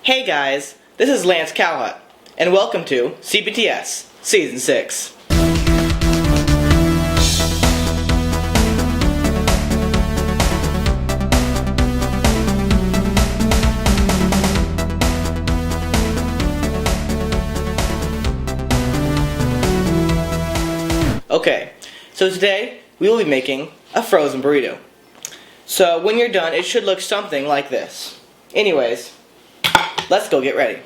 Hey guys, this is Lance Cowhut, and welcome to CPTS Season 6. Okay, so today we will be making a frozen burrito. So when you're done, it should look something like this. Anyways, let's go get ready.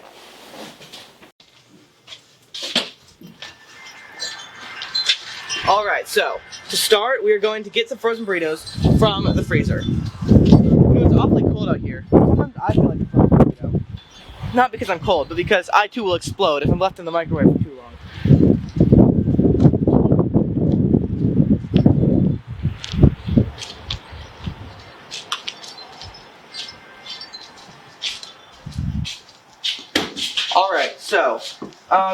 Alright, so to start, we are going to get some frozen burritos from the freezer. It's awfully cold out here. Sometimes I feel like a frozen burrito. Not because I'm cold, but because I too will explode if I'm left in the microwave for too long. Alright, so,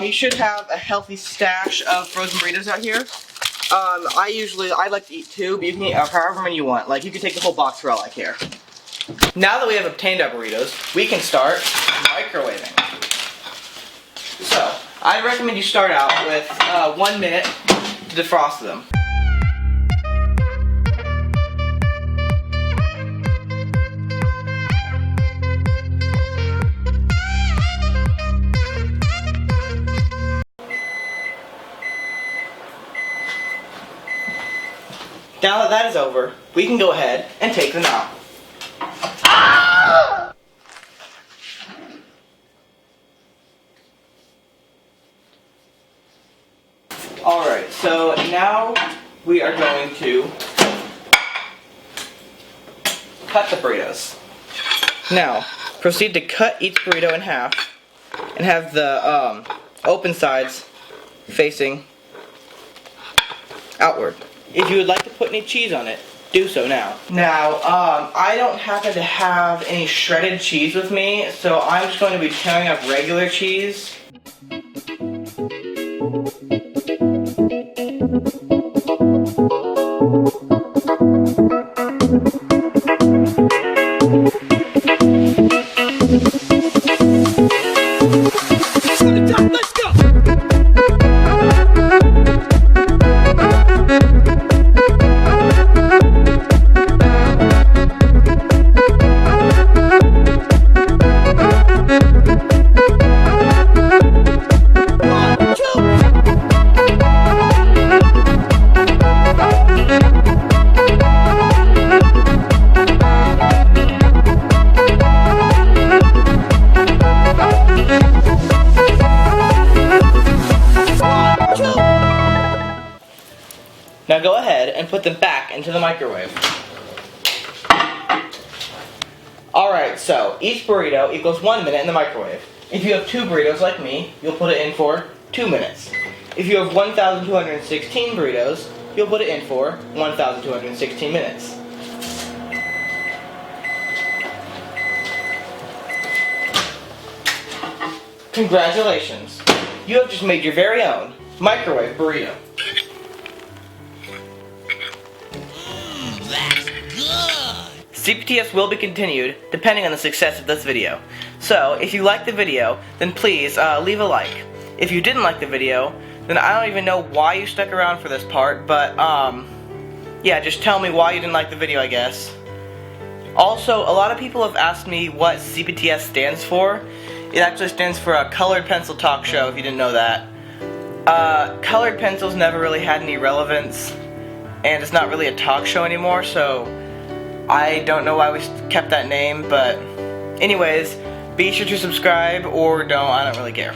you should have a healthy stash of frozen burritos out here. I like to eat two, but you can eat however many you want. Like, you can take the whole box for all I care. Now that we have obtained our burritos, we can start microwaving. So, I recommend you start out with 1 minute to defrost them. Now that that is over, we can go ahead and take them out. Ah! Alright, so now we are going to cut the burritos. Now, proceed to cut each burrito in half and have the open sides facing outward. If you would like to put any cheese on it, do so now. Now, I don't happen to have any shredded cheese with me, so I'm just going to be tearing up regular cheese. Let's go! Now go ahead and put them back into the microwave. Alright, so each burrito equals 1 minute in the microwave. If you have 2 burritos like me, you'll put it in for 2 minutes. If you have 1,216 burritos, you'll put it in for 1,216 minutes. Congratulations! You have just made your very own microwave burrito. CPTS will be continued depending on the success of this video. So, if you liked the video, then please leave a like. If you didn't like the video, then I don't even know why you stuck around for this part, but yeah, just tell me why you didn't like the video, I guess. Also, a lot of people have asked me what CPTS stands for. It actually stands for a Colored Pencil Talk Show, if you didn't know that. Colored pencils never really had any relevance, and it's not really a talk show anymore, so I don't know why we kept that name, but anyways, be sure to subscribe or don't, I don't really care.